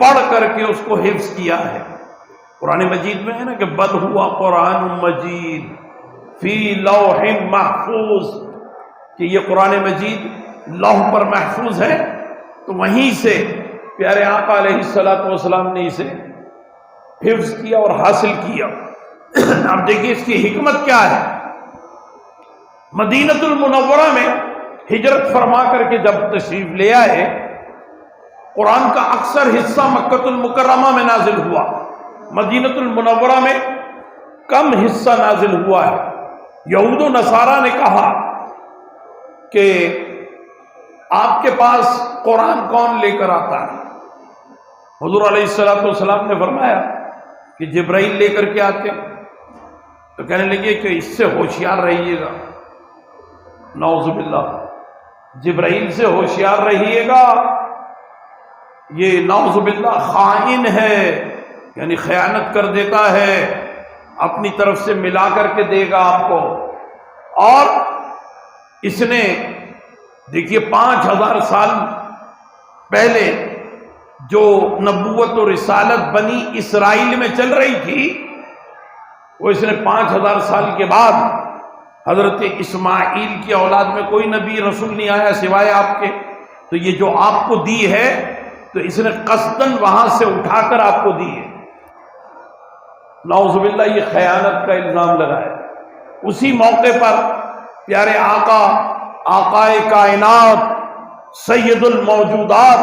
پڑھ کر کے اس کو حفظ کیا ہے۔ قرآن مجید میں ہے نا کہ بل ہوا قرآن مجید فی لوح محفوظ، کہ یہ قرآن مجید لوح پر محفوظ ہے۔ تو وہیں سے پیارے آقا علیہ الصلوۃ والسلام نے اسے حفظ کیا اور حاصل کیا۔ اب دیکھیے اس کی حکمت کیا ہے۔ مدینہ المنورہ میں ہجرت فرما کر کے جب تشریف لے آئے، قرآن کا اکثر حصہ مکہ المکرمہ میں نازل ہوا، مدینہ المنورہ میں کم حصہ نازل ہوا ہے۔ یہود و نصارہ نے کہا کہ آپ کے پاس قرآن کون لے کر آتا ہے؟ حضور علیہ الصلوۃ والسلام نے فرمایا کہ جبرائیل لے کر کے آتے ہیں۔ تو کہنے لگے کہ اس سے ہوشیار رہیے گا، نعوذ باللہ، جبرائیل سے ہوشیار رہیے گا، یہ نعوذ باللہ خائن ہے، یعنی خیانت کر دیتا ہے، اپنی طرف سے ملا کر کے دے گا آپ کو۔ اور اس نے دیکھیے 5000 سال پہلے جو نبوت و رسالت بنی اسرائیل میں چل رہی تھی، وہ اس نے 5000 سال کے بعد حضرت اسماعیل کی اولاد میں کوئی نبی رسول نہیں آیا سوائے آپ کے، تو یہ جو آپ کو دی ہے تو اس نے قصداً وہاں سے اٹھا کر آپ کو دی ہے۔ نعوذ باللہ یہ خیانت کا الزام لگایا۔ اسی موقع پر پیارے آقا، آقائے کائنات، سید الموجودات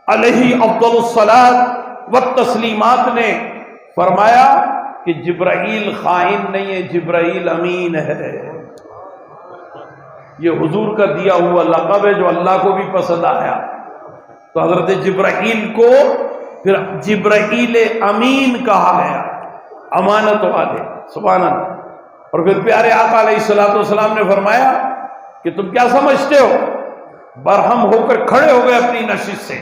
علیہ افضل الصلاۃ والتسلیمات نے فرمایا کہ جبرائیل خائن نہیں ہے، جبرائیل امین ہے۔ یہ حضور کا دیا ہوا لقب ہے جو اللہ کو بھی پسند آیا، تو حضرت جبرائیل کو پھر جبرائیل امین کہا گیا، امانت والے، سبحان اللہ۔ اور پھر پیارے آقا علیہ الصلوۃ والسلام نے فرمایا کہ تم کیا سمجھتے ہو؟ برہم ہو کر کھڑے ہو گئے اپنی نشست سے،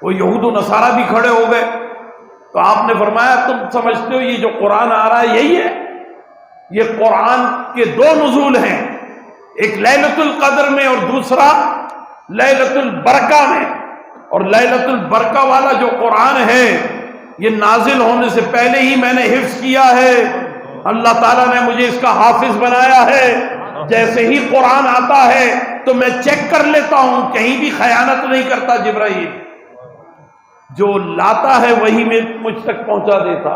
وہ یہود و نصارہ بھی کھڑے ہو گئے۔ تو آپ نے فرمایا تم سمجھتے ہو یہ جو قرآن آ رہا ہے یہی ہے؟ یہ قرآن کے 2 نزول ہیں، ایک لیلۃ القدر میں اور دوسرا لیلۃ البرکہ میں۔ اور لیلۃ البرکہ والا جو قرآن ہے یہ نازل ہونے سے پہلے ہی میں نے حفظ کیا ہے، اللہ تعالیٰ نے مجھے اس کا حافظ بنایا ہے۔ جیسے ہی قرآن آتا ہے تو میں چیک کر لیتا ہوں، کہیں بھی خیانت نہیں کرتا جبرائیل، جو لاتا ہے وہی میں مجھ تک پہنچا دیتا،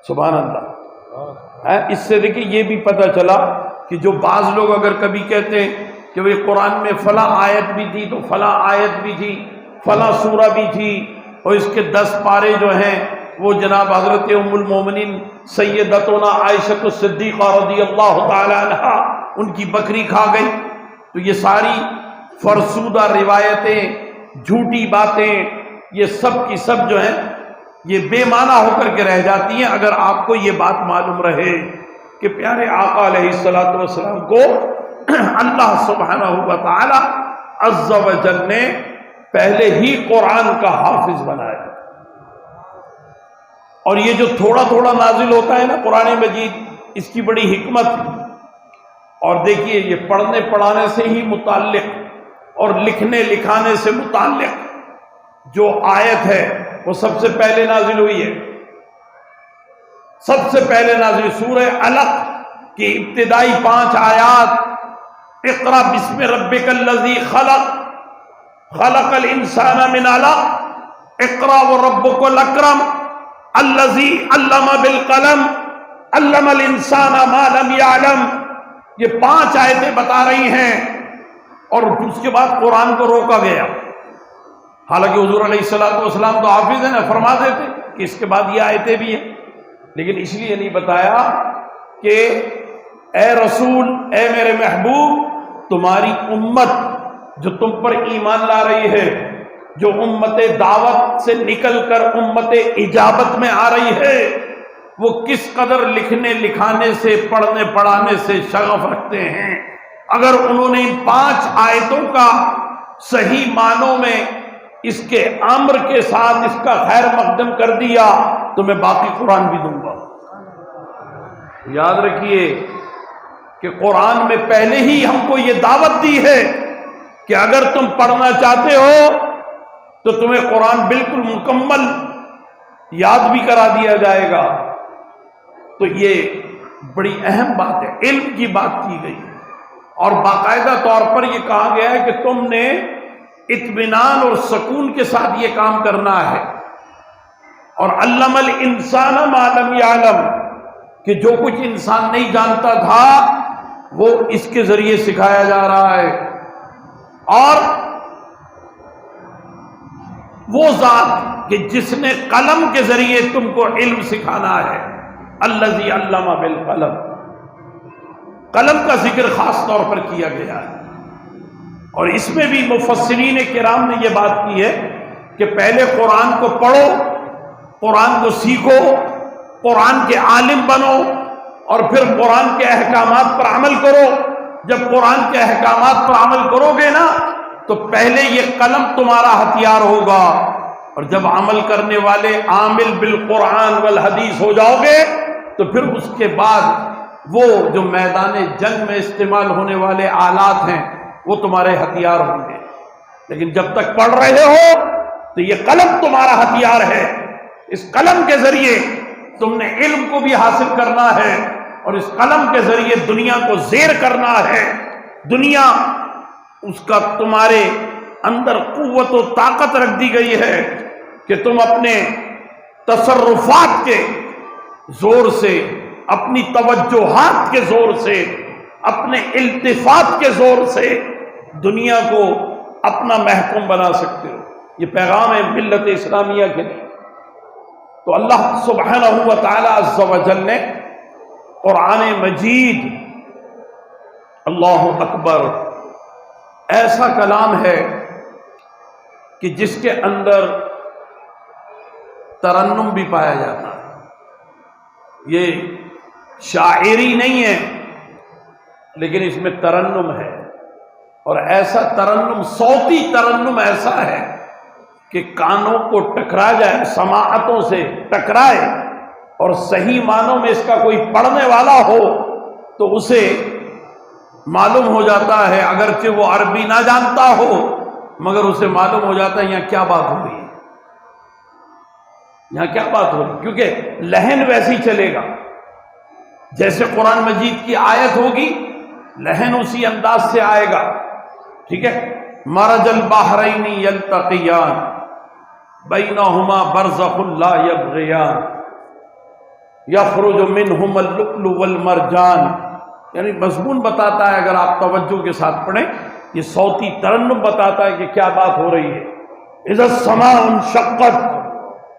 سبحان اللہ۔ اس سے دیکھیں یہ بھی پتہ چلا کہ جو بعض لوگ اگر کبھی کہتے ہیں کہ وہ قرآن میں فلاں آیت بھی تھی تو فلاں آیت بھی تھی، فلاں سورہ بھی تھی، اور اس کے 10 پارے جو ہیں وہ جناب حضرت ام المومنین سیدتنا عائشہ الصدیقہ رضی اللہ تعالی عنہا ان کی بکری کھا گئی، تو یہ ساری فرسودہ روایتیں، جھوٹی باتیں، یہ سب کی سب جو ہیں یہ بے معنی ہو کر کے رہ جاتی ہیں اگر آپ کو یہ بات معلوم رہے کہ پیارے آقا علیہ الصلوۃ والسلام کو اللہ سبحانہ و تعالی عز و جل نے پہلے ہی قرآن کا حافظ بنایا۔ اور یہ جو تھوڑا تھوڑا نازل ہوتا ہے نا قرآن مجید، اس کی بڑی حکمت ہے۔ اور دیکھیے یہ پڑھنے پڑھانے سے ہی متعلق اور لکھنے لکھانے سے متعلق جو آیت ہے وہ سب سے پہلے نازل ہوئی ہے، سب سے پہلے نازل سورہ علق کی ابتدائی 5 آیات، اقرأ بسم ربک الذی خلق خلق الانسان من علق اقرأ وربک الاکرم الذی علم بالقلم علم الانسان ما لم یعلم۔ یہ 5 آیتیں بتا رہی ہیں، اور اس کے بعد قرآن کو روکا گیا۔ حالانکہ حضور علیہ الصلوۃ والسلام تو حافظ ہیں نا، فرما دیتے کہ اس کے بعد یہ آیتیں بھی ہیں، لیکن اس لیے نہیں بتایا کہ اے رسول، اے میرے محبوب، تمہاری امت جو تم پر ایمان لا رہی ہے، جو امت دعوت سے نکل کر امت اجابت میں آ رہی ہے، وہ کس قدر لکھنے لکھانے سے، پڑھنے پڑھانے سے شغف رکھتے ہیں۔ اگر انہوں نے ان 5 آیتوں کا صحیح معنوں میں اس کے امر کے ساتھ اس کا خیر مقدم کر دیا تو میں باقی قرآن بھی دوں گا۔ یاد رکھیے کہ قرآن میں پہلے ہی ہم کو یہ دعوت دی ہے کہ اگر تم پڑھنا چاہتے ہو تو تمہیں قرآن بالکل مکمل یاد بھی کرا دیا جائے گا۔ تو یہ بڑی اہم بات ہے، علم کی بات کی گئی اور باقاعدہ طور پر یہ کہا گیا ہے کہ تم نے اطمینان اور سکون کے ساتھ یہ کام کرنا ہے۔ اور علم الانسان ما لم یعلم، کہ جو کچھ انسان نہیں جانتا تھا وہ اس کے ذریعے سکھایا جا رہا ہے۔ اور وہ ذات کہ جس نے قلم کے ذریعے تم کو علم سکھانا ہے، الذی علم بالقلم، قلم کا ذکر خاص طور پر کیا گیا ہے۔ اور اس میں بھی مفسرین کرام نے یہ بات کی ہے کہ پہلے قرآن کو پڑھو، قرآن کو سیکھو، قرآن کے عالم بنو، اور پھر قرآن کے احکامات پر عمل کرو۔ جب قرآن کے احکامات پر عمل کرو گے نا تو پہلے یہ قلم تمہارا ہتھیار ہوگا، اور جب عمل کرنے والے عامل بالقرآن والحدیث ہو جاؤ گے تو پھر اس کے بعد وہ جو میدان جنگ میں استعمال ہونے والے آلات ہیں وہ تمہارے ہتھیار ہوں گے۔ لیکن جب تک پڑھ رہے ہو تو یہ قلم تمہارا ہتھیار ہے، اس قلم کے ذریعے تم نے علم کو بھی حاصل کرنا ہے، اور اس قلم کے ذریعے دنیا کو زیر کرنا ہے۔ دنیا اس کا تمہارے اندر قوت و طاقت رکھ دی گئی ہے کہ تم اپنے تصرفات کے زور سے، اپنی توجہات کے زور سے، اپنے التفات کے زور سے دنیا کو اپنا محکوم بنا سکتے ہو۔ یہ پیغام ہے ملت اسلامیہ کے لیے۔ تو اللہ سبحانہ و تعالی عز و جل نے قرآن مجید، اللہ اکبر، ایسا کلام ہے کہ جس کے اندر ترنم بھی پایا جاتا ہے۔ یہ شاعری نہیں ہے لیکن اس میں ترنم ہے، اور ایسا ترنم، صوتی ترنم ایسا ہے کہ کانوں کو ٹکرا جائے، سماعتوں سے ٹکرائے، اور صحیح معنوں میں اس کا کوئی پڑھنے والا ہو تو اسے معلوم ہو جاتا ہے، اگرچہ وہ عربی نہ جانتا ہو مگر اسے معلوم ہو جاتا ہے یہاں کیا بات ہو رہی ہے، یہاں کیا بات ہو رہی ہے، کیونکہ لہن ویسی چلے گا جیسے قرآن مجید کی آیت ہوگی، لہن اسی انداز سے آئے گا۔ ٹھیک ہے، مرج البحرین یلتقیان بینہما برزخ لا یبغیان یخرج منہما اللؤلؤ والمرجان، یعنی مضمون بتاتا ہے، اگر آپ توجہ کے ساتھ پڑھیں، یہ صوتی ترنم بتاتا ہے کہ کیا بات ہو رہی ہے۔ اذا السماء انشقت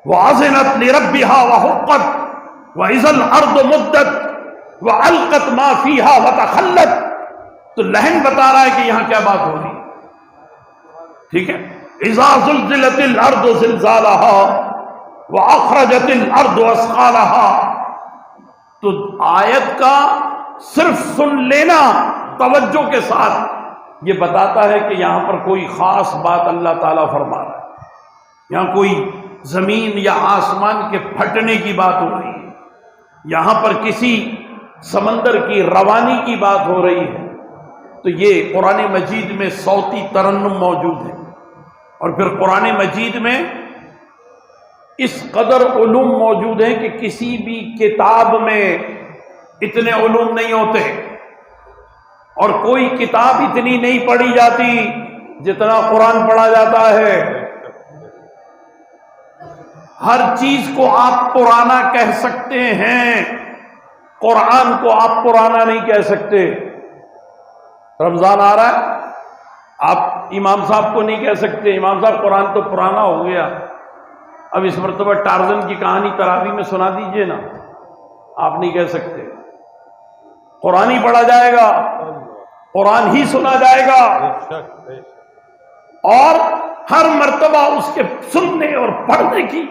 وأذنت لربها وحقت وإذا الأرض مدت وألقت ما فيها وتخلت، تو لہن بتا رہا ہے کہ یہاں کیا بات ہو رہی ہے۔ ٹھیک ہے، اذا زلزلت الأرض زلزالها وأخرجت الأرض أثقالها، تو آیت کا صرف سن لینا توجہ کے ساتھ یہ بتاتا ہے کہ یہاں پر کوئی خاص بات اللہ تعالیٰ فرما رہا ہے، یہاں کوئی زمین یا آسمان کے پھٹنے کی بات ہو رہی ہے، یہاں پر کسی سمندر کی روانی کی بات ہو رہی ہے۔ تو یہ قرآن مجید میں صوتی ترنم موجود ہے، اور پھر قرآن مجید میں اس قدر علوم موجود ہیں کہ کسی بھی کتاب میں اتنے علوم نہیں ہوتے، اور کوئی کتاب اتنی نہیں پڑھی جاتی جتنا قرآن پڑھا جاتا ہے۔ ہر چیز کو آپ پرانا کہہ سکتے ہیں، قرآن کو آپ پرانا نہیں کہہ سکتے۔ رمضان آ رہا ہے، آپ امام صاحب کو نہیں کہہ سکتے امام صاحب قرآن تو پرانا ہو گیا، اب اس مرتبہ ٹارزن کی کہانی تراویح میں سنا دیجئے نا، آپ نہیں کہہ سکتے۔ قرآن ہی پڑھا جائے گا، قرآن ہی سنا جائے گا، اور ہر مرتبہ اس کے سننے اور پڑھنے کی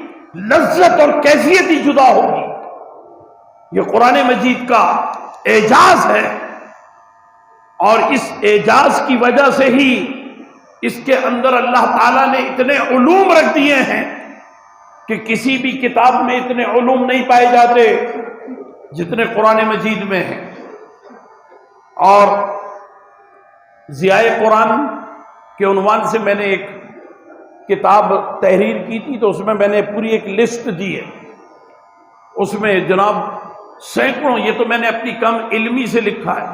لذت اور کیفیت ہی جدا ہوگی۔ یہ قرآن مجید کا اعجاز ہے، اور اس اعجاز کی وجہ سے ہی اس کے اندر اللہ تعالیٰ نے اتنے علوم رکھ دیے ہیں کہ کسی بھی کتاب میں اتنے علوم نہیں پائے جاتے جتنے قرآن مجید میں ہیں۔ اور ضیاء قرآن کے عنوان سے میں نے ایک کتاب تحریر کی تھی تو اس میں نے پوری ایک لسٹ دی ہے، اس میں جناب سینکڑوں، یہ تو میں نے اپنی کم علمی سے لکھا ہے،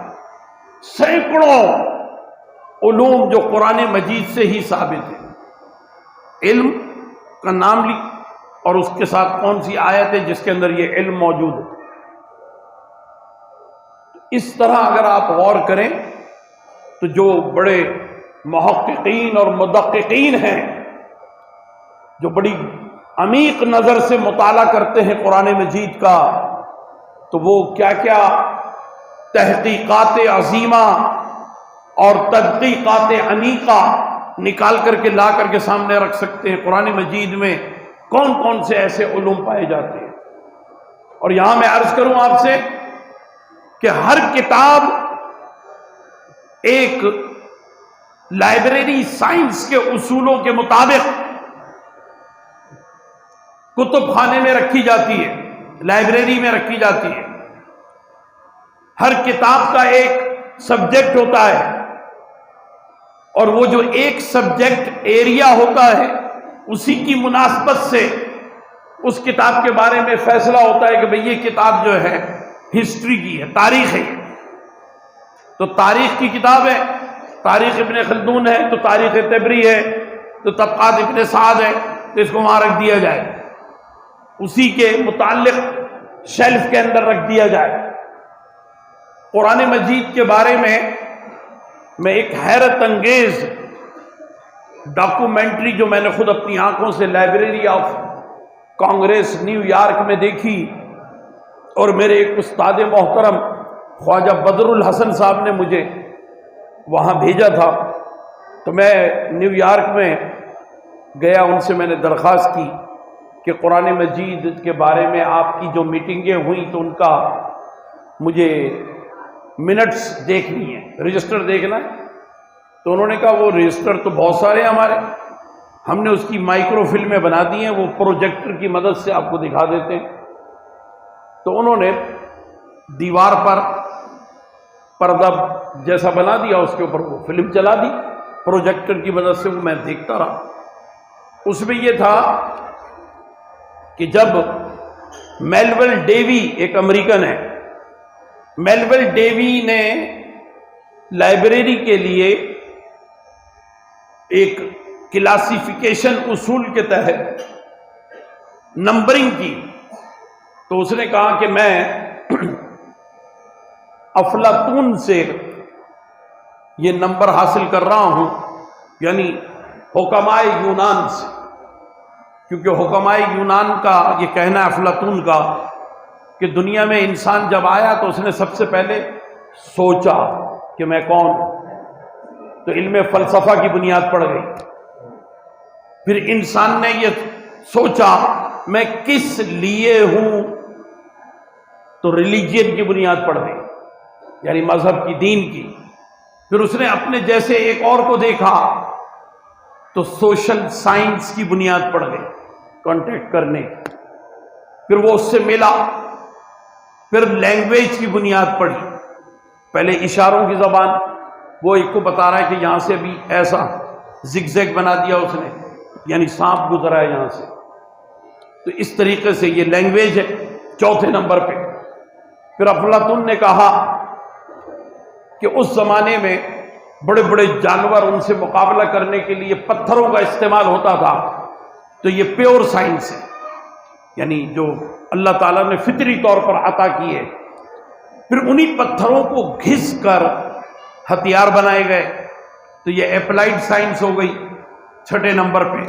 سینکڑوں علوم جو قرآن مجید سے ہی ثابت ہے۔ علم کا نام لکھ اور اس کے ساتھ کون سی آیت ہے جس کے اندر یہ علم موجود ہے۔ اس طرح اگر آپ غور کریں تو جو بڑے محققین اور مدققین ہیں، جو بڑی عمیق نظر سے مطالعہ کرتے ہیں قرآن مجید کا، تو وہ کیا کیا تحقیقات عظیمہ اور تدقیقات انیقہ نکال کر کے لا کر کے سامنے رکھ سکتے ہیں۔ قرآن مجید میں کون کون سے ایسے علوم پائے جاتے ہیں۔ اور یہاں میں عرض کروں آپ سے کہ ہر کتاب ایک لائبریری سائنس کے اصولوں کے مطابق کتب خانے میں رکھی جاتی ہے، لائبریری میں رکھی جاتی ہے۔ ہر کتاب کا ایک سبجیکٹ ہوتا ہے، اور وہ جو ایک سبجیکٹ ایریا ہوتا ہے اسی کی مناسبت سے اس کتاب کے بارے میں فیصلہ ہوتا ہے کہ بھئی یہ کتاب جو ہے ہسٹری کی ہے، تاریخ ہے۔ تو تاریخ کی کتاب ہے، تاریخ ابن خلدون ہے، تو تاریخ طبری ہے، تو طبقات ابن سعد ہے، تو اس کو وہاں رکھ دیا جائے، اسی کے متعلق شیلف کے اندر رکھ دیا جائے۔ قرآن مجید کے بارے میں ایک حیرت انگیز ڈاکومنٹری جو میں نے خود اپنی آنکھوں سے library of Congress new York میں دیکھی، اور میرے ایک استاد محترم خواجہ بدر الحسن صاحب نے مجھے وہاں بھیجا تھا، تو میں نیو یارک میں گیا، ان سے میں نے درخواست کی کہ قرآن مجید کے بارے میں آپ کی جو میٹنگیں ہوئیں تو ان کا مجھے منٹس دیکھنی ہے، رجسٹر دیکھنا ہے۔ تو انہوں نے کہا وہ رجسٹر تو بہت سارے ہیں ہمارے، ہم نے اس کی مائکرو فلمیں بنا دی ہیں، وہ پروجیکٹر کی مدد سے آپ کو دکھا دیتے ہیں۔ تو انہوں نے دیوار پر پردہ جیسا بنا دیا، اس کے اوپر وہ فلم چلا دی پروجیکٹر کی مدد سے، وہ میں دیکھتا رہا۔ اس میں یہ تھا کہ جب میلول ڈیوی ایک امریکن ہے، میلول ڈیوی نے لائبریری کے لیے ایک کلاسیفیکیشن اصول کے تحت نمبرنگ کی، تو اس نے کہا کہ میں افلاطون سے یہ نمبر حاصل کر رہا ہوں، یعنی حکمائے یونان سے، کیونکہ حکمائے یونان کا یہ کہنا ہے افلاطون کا کہ دنیا میں انسان جب آیا تو اس نے سب سے پہلے سوچا کہ میں کون ہوں، تو علم فلسفہ کی بنیاد پڑ گئی۔ پھر انسان نے یہ سوچا میں کس لیے ہوں، تو ریلیجین کی بنیاد پڑ گئی، یعنی مذہب کی، دین کی۔ پھر اس نے اپنے جیسے ایک اور کو دیکھا تو سوشل سائنس کی بنیاد پڑ گئی، کانٹیکٹ کرنے کی۔ پھر وہ اس سے ملا، پھر لینگویج کی بنیاد پڑی، پہلے اشاروں کی زبان، وہ ایک کو بتا رہا ہے کہ یہاں سے بھی ایسا زگ زیگ بنا دیا اس نے، یعنی سانپ گزرا ہے یہاں سے، تو اس طریقے سے یہ لینگویج ہے چوتھے نمبر پہ۔ پھر افلاطون نے کہا کہ اس زمانے میں بڑے بڑے جانور، ان سے مقابلہ کرنے کے لیے پتھروں کا استعمال ہوتا تھا، تو یہ پیور سائنس ہے، یعنی جو اللہ تعالیٰ نے فطری طور پر عطا کی ہے۔ پھر انہی پتھروں کو گھس کر ہتھیار بنائے گئے، تو یہ اپلائیڈ سائنس ہو گئی چھٹے نمبر پہ۔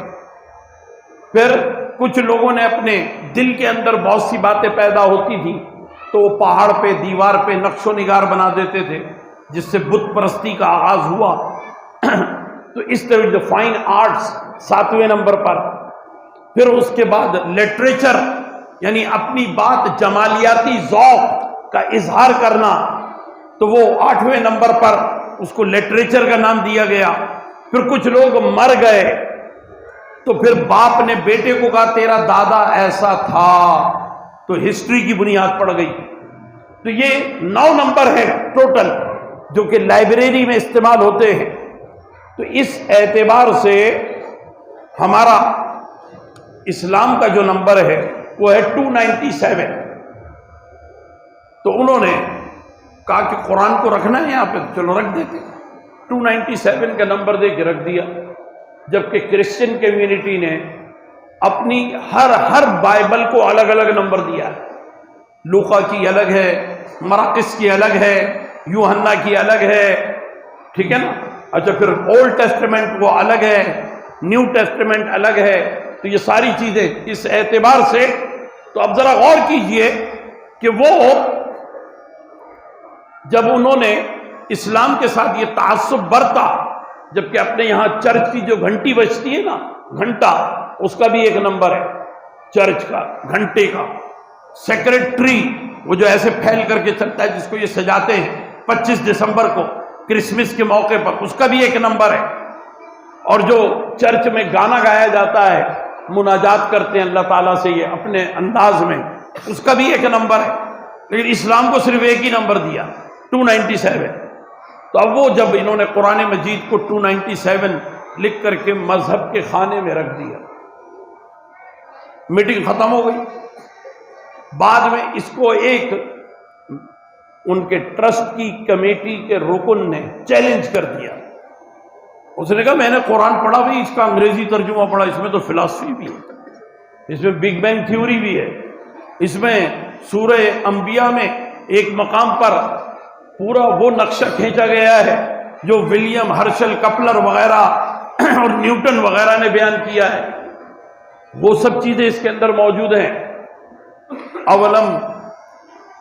پھر کچھ لوگوں نے اپنے دل کے اندر بہت سی باتیں پیدا ہوتی تھیں تو وہ پہاڑ پہ، دیوار پہ نقش و نگار بنا دیتے تھے، جس سے بت پرستی کا آغاز ہوا۔ تو اس طرح جو فائن آرٹس 7ویں نمبر پر۔ پھر اس کے بعد لٹریچر، یعنی اپنی بات جمالیاتی ذوق کا اظہار کرنا، تو وہ 8ویں نمبر پر اس کو لٹریچر کا نام دیا گیا۔ پھر کچھ لوگ مر گئے تو پھر باپ نے بیٹے کو کہا تیرا دادا ایسا تھا، تو ہسٹری کی بنیاد پڑ گئی۔ تو یہ 9 نمبر ہے ٹوٹل جو کہ لائبریری میں استعمال ہوتے ہیں۔ تو اس اعتبار سے ہمارا اسلام کا جو نمبر ہے وہ ہے 297. تو انہوں نے کہا کہ قرآن کو رکھنا ہے یہاں پہ، چلو رکھ دیتے. 297 کا نمبر دے کے رکھ دیا. جبکہ کرسچن کمیونٹی نے اپنی ہر بائبل کو الگ الگ نمبر دیا ہے. لوقا کی الگ ہے، مراقس کی الگ ہے، یوحنا کی الگ ہے، ٹھیک ہے نا. اچھا پھر اولڈ ٹیسٹمنٹ وہ الگ ہے، نیو ٹیسٹمنٹ الگ ہے. تو یہ ساری چیزیں اس اعتبار سے، تو اب ذرا غور کیجئے کہ وہ جب انہوں نے اسلام کے ساتھ یہ تعصب برتا، جبکہ اپنے یہاں چرچ کی جو گھنٹی بجتی ہے نا، گھنٹا، اس کا بھی ایک نمبر ہے چرچ کا، گھنٹے کا. سیکرٹری وہ جو ایسے پھیل کر کے چلتا ہے، جس کو یہ سجاتے ہیں 25 دسمبر کو کرسمس کے موقع پر، اس کا بھی ایک نمبر ہے. اور جو چرچ میں گانا گایا جاتا ہے، مناجات کرتے ہیں اللہ تعالیٰ سے یہ اپنے انداز میں، اس کا بھی ایک نمبر ہے. لیکن اسلام کو صرف ایک ہی نمبر دیا، 297. تو اب وہ جب انہوں نے قرآن مجید کو 297 لکھ کر کے مذہب کے خانے میں رکھ دیا، میٹنگ ختم ہو گئی. بعد میں اس کو ایک ان کے ٹرسٹ کی کمیٹی کے رکن نے چیلنج کر دیا. اس نے کہا میں نے قرآن پڑھا بھی، اس کا انگریزی ترجمہ پڑھا، اس میں تو فلاسفی بھی ہے، اس میں بگ بینگ تھیوری بھی ہے، اس میں سورہ انبیاء میں ایک مقام پر پورا وہ نقشہ کھینچا گیا ہے جو ولیم ہرشل کپلر وغیرہ اور نیوٹن وغیرہ نے بیان کیا ہے. وہ سب چیزیں اس کے اندر موجود ہیں. اولم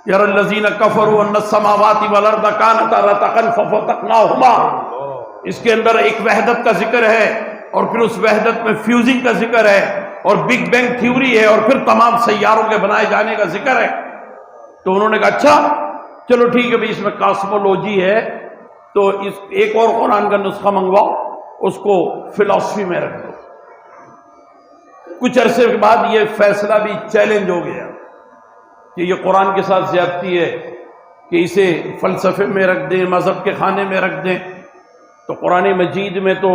یر الذین کفروا ان السماوات والارض کانتا رتقا ففتقناہما، اس کے اندر ایک وحدت کا ذکر ہے، اور پھر اس وحدت میں فیوزنگ کا ذکر ہے، اور بگ بینگ تھیوری ہے، اور پھر تمام سیاروں کے بنائے جانے کا ذکر ہے. تو انہوں نے کہا اچھا چلو ٹھیک ہے بھائی، اس میں کاسمولوجی ہے، تو اس ایک اور قرآن کا نسخہ منگواؤ، اس کو فلاسفی میں رکھ دو. کچھ عرصے کے بعد یہ فیصلہ بھی چیلنج ہو گیا کہ یہ قرآن کے ساتھ زیادتی ہے کہ اسے فلسفے میں رکھ دیں، مذہب کے خانے میں رکھ دیں. تو قرآن مجید میں تو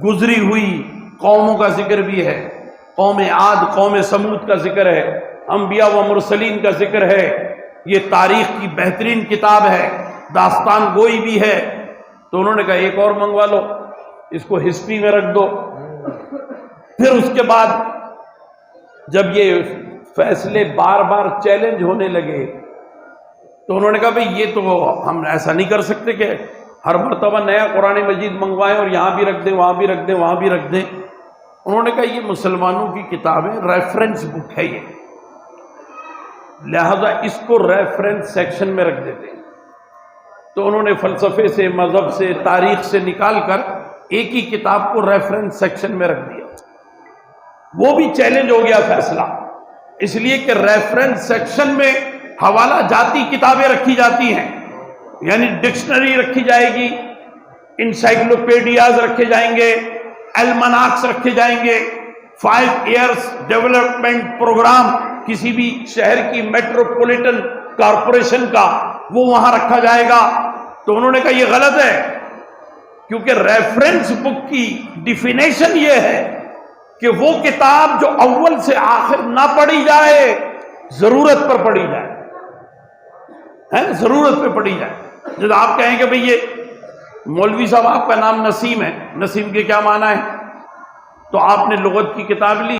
گزری ہوئی قوموں کا ذکر بھی ہے، قوم عاد، قوم سمود کا ذکر ہے، انبیاء و مرسلین کا ذکر ہے. یہ تاریخ کی بہترین کتاب ہے، داستان گوئی بھی ہے. تو انہوں نے کہا ایک اور منگوا لو، اس کو ہسٹری میں رکھ دو. پھر اس کے بعد جب یہ فیصلے بار بار چیلنج ہونے لگے تو انہوں نے کہا بھئی یہ تو ہم ایسا نہیں کر سکتے کہ ہر مرتبہ نیا قرآن مجید منگوائیں اور یہاں بھی رکھ دیں، وہاں بھی رکھ دیں، وہاں بھی رکھ دیں. انہوں نے کہا یہ مسلمانوں کی کتاب ہے، ریفرنس بک ہے یہ، لہذا اس کو ریفرنس سیکشن میں رکھ دیتے ہیں. تو انہوں نے فلسفے سے، مذہب سے، تاریخ سے نکال کر ایک ہی کتاب کو ریفرنس سیکشن میں رکھ دیا. وہ بھی چیلنج ہو گیا فیصلہ، اس لیے کہ ریفرنس سیکشن میں حوالہ جاتی کتابیں رکھی جاتی ہیں، یعنی ڈکشنری رکھی جائے گی، انسائکلوپیڈیاز رکھے جائیں گے، المناکس رکھے جائیں گے، 5 ایئرس ڈیولپمنٹ پروگرام کسی بھی شہر کی میٹروپولیٹن کارپوریشن کا وہ وہاں رکھا جائے گا. تو انہوں نے کہا یہ غلط ہے، کیونکہ ریفرنس بک کی ڈیفینیشن یہ ہے کہ وہ کتاب جو اول سے آخر نہ پڑھی جائے، ضرورت پر پڑھی جائے، ضرورت پہ پڑھی جائے. جب آپ کہیں کہ بھئی یہ مولوی صاحب آپ کا نام نسیم ہے، نسیم کے کیا معنی ہے؟ تو آپ نے لغت کی کتاب لی،